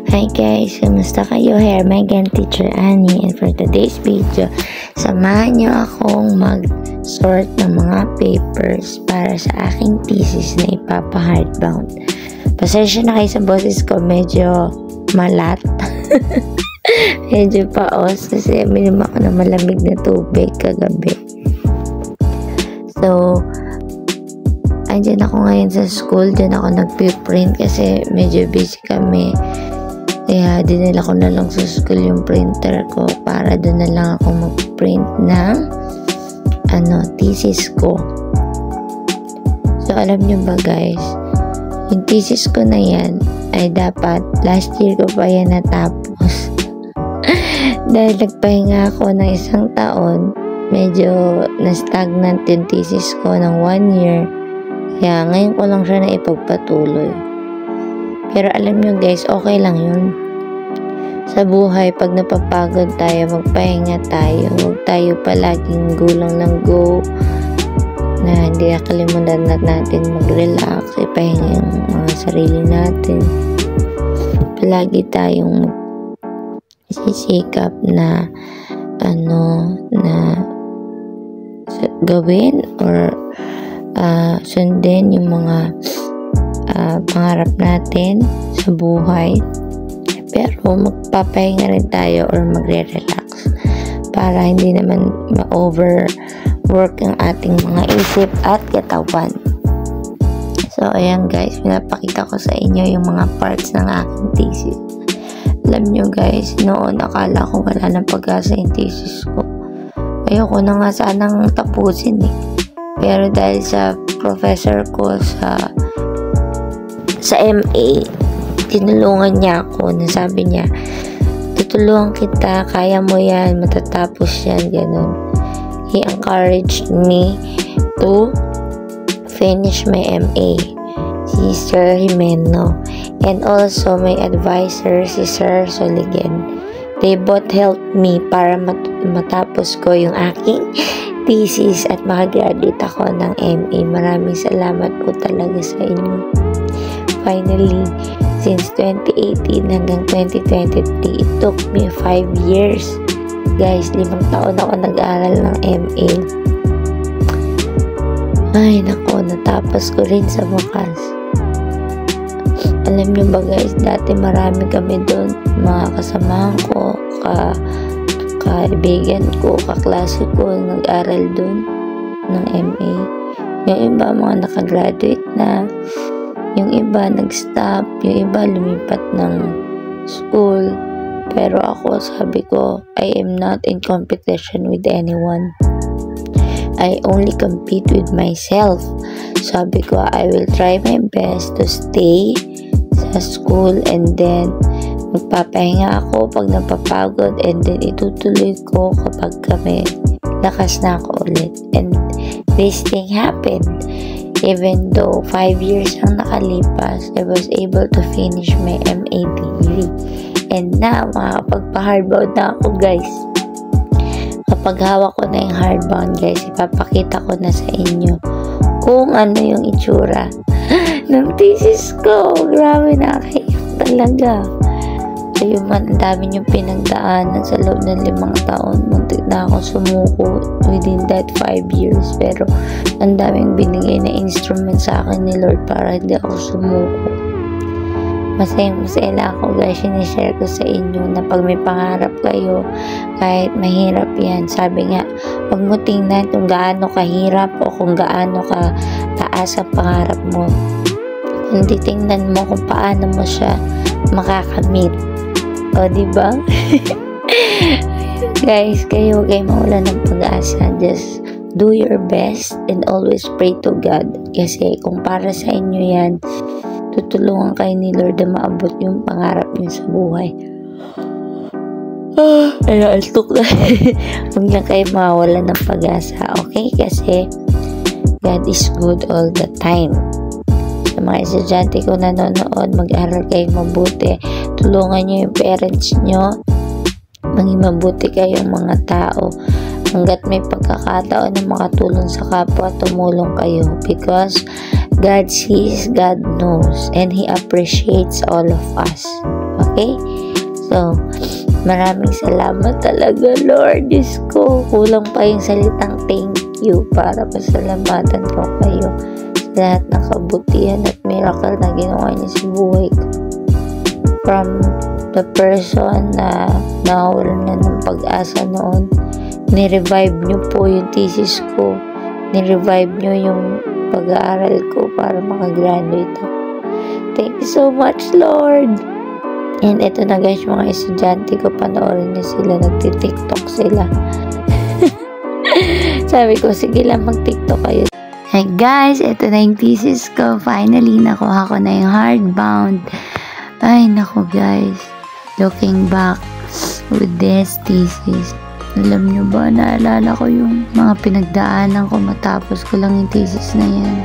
Hi guys, kumusta kayo? Here, my again, Teacher Annie, and for today's video, samahan nyo akong mag-sort ng mga papers para sa aking thesis na ipapa-hardbound. Pasensya na kayo sa boses ko, medyo malat. Medyo paos kasi minum ako ng malamig na tubig kagabi. So, andyan ako ngayon sa school, dyan ako nagpiprint kasi medyo busy kami. Kaya dinala ko na lang sa school yung printer ko para doon na lang ako mag-print ng thesis ko. So alam nyo ba guys, yung thesis ko na yan ay dapat last year ko pa yan natapos. Dahil nagpahinga ako ng 1 taon, medyo na-stagnant yung thesis ko ng 1 year. Kaya ngayon ko lang siya na ipagpatuloy. Pero alam nyo guys, okay lang yun. Sa buhay, pag napapagod tayo, magpahinga tayo. Huwag tayo palaging gulang ng go. Na hindi nakalimutan natin mag-relax. Ipahinga yung mga sarili natin. Palagi tayong sisikap na gawin or sundin yung mga pangarap natin sa buhay, pero magpapahinga rin tayo or magre-relax para hindi naman ma-overwork ang ating mga isip at katawan. So ayan guys, pinapakita ko sa inyo yung mga parts ng aking thesis. Alam nyo guys, noon akala ko wala nang pag-asa yung thesis ko. Ayoko na nga sanang tapusin pero dahil sa professor ko sa MA, tinulungan niya ako na sabi niya, tutulungan kita, kaya mo yan, matatapos yan, ganun. He encouraged me to finish my MA, si Sir Jimeno, and also my advisor, si Sir Soligen. They both helped me para matapos ko yung aking thesis at makagraduate ako ng MA. Maraming salamat po talaga sa inyo. Finally, since 2018 hanggang 2023, it took me 5 years. Guys, 5 taon ako nag-aaral ng MA. Ay, nako, natapos ko rin sa wakas. Alam nyo ba guys, dati marami kami doon, mga kasamahan ko, kaibigan ko, kaklase ko, nag-aral doon ng MA. Yung iba mga nakagraduate na, yung iba nag-stop, yung iba lumipat ng school. Pero ako, sabi ko, I am not in competition with anyone. I only compete with myself. Sabi ko, I will try my best to stay sa school and then magpapahinga ako pag napapagod and then itutuloy ko kapag kami lakas na ako ulit. And this thing happened. Even though 5 years ang nakalipas, I was able to finish my MA degree. And now, makakapagpa-hardbound na ako guys. Kapag hawak ko na yung hardbound guys, ipapakita ko na sa inyo kung ano yung itsura ng thesis ko. Grabe, nakakaiyak talaga. So yung ang dami yung pinagdaanan sa loob ng 5 taon. Muntik na ako sumuko within that 5 years. Pero ang daming binigay na instrument sa akin ni Lord para hindi ako sumuko. Masaya lang ako guys, sinishare ko sa inyo na pag may pangarap kayo, kahit mahirap yan, sabi nga, huwag mo tingnan kung gaano kahirap o kung gaano ka taas ang pangarap mo. Hindi tingnan mo kung paano mo siya makakamit. O diba? Guys, kayo mawala ng pag-asa. Just do your best and always pray to God. Kasi kung para sa inyo yan, tutulungan kayo ni Lord na maabot yung pangarap niyo sa buhay. Ay, altok na. Huwag lang kayo mawala ng pag-asa. Okay? Kasi God is good all the time. Sa mga estudyante ko nanonood, mag-aral kayong mabuti. Tulungan nyo yung parents nyo. Maging mabuti kayong mga tao. Hanggat may pagkakataon na makatulong sa kapwa, tumulong kayo. Because God sees, God knows, and He appreciates all of us. Okay? So, maraming salamat talaga, Lord. Diyos ko, kulang pa yung salitang thank you para pasalamatan ko kayo sa lahat ng kabutihan at miracle na ginawa niya sa buhay ko. From the person na nawalan na ng pag-asa noon, ni-revive niyo po yung thesis ko. Ni-revive niyo yung pag-aaral ko para makagraduate ako. Thank you so much, Lord. And eto na guys, mga estudyante ko, panoorin niyo sila, nagti-TikTok sila. Sabi ko, sige lang, mag-TikTok kayo. Hey guys, eto na yung thesis ko. Finally, nakuha ko na yung hardbound. Ay, naku guys. Looking back with this thesis. Alam nyo ba, naalala ko yung mga pinagdaanan ko matapos ko lang yung thesis na yan.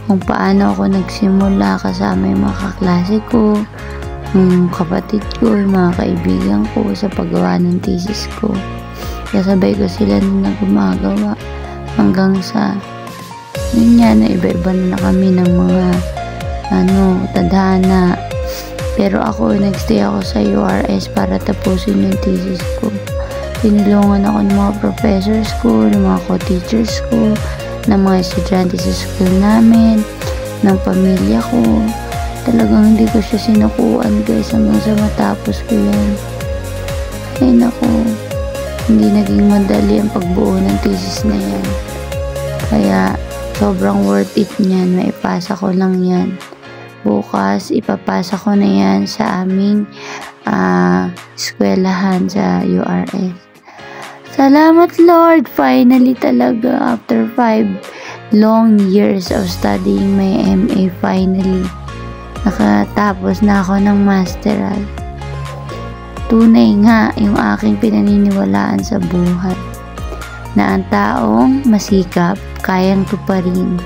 Kung paano ako nagsimula kasama yung mga kaklase ko, yung kapatid ko, yung mga kaibigan ko sa paggawa ng thesis ko. Kasabay ko sila na gumagawa hanggang sa yun nga, na iba-iba na kami ng mga tadhana. Pero ako, nagstay ako sa URS para tapusin yung thesis ko. Tinulungan ako ng mga professors ko, ng mga co-teachers ko, ng mga estudyante sa school namin, ng pamilya ko. Talagang hindi ko siya sinukuan guys hanggang sa matapos ko yan. Ay naku, hindi naging madali ang pagbuo ng thesis na yan. Kaya sobrang worth it niyan, maipasa ko lang yan. Bukas, ipapasa ko na yan sa aming eskwelahan sa URS. Salamat Lord! Finally talaga, after 5 long years of studying my MA, finally, nakatapos na ako ng masteral. Tunay nga yung aking pinaniniwalaan sa buhay, na ang taong masikap, kayang tuparin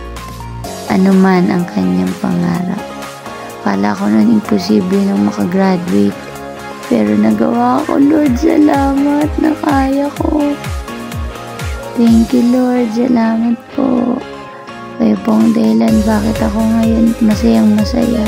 anuman ang kanyang pangarap. Kala ko nun imposible nang makagraduate, pero nagawa ko, Lord. Salamat na kaya ko. Thank you, Lord. Salamat po. Kayo po ang dahilan bakit ako ngayon masayang masaya.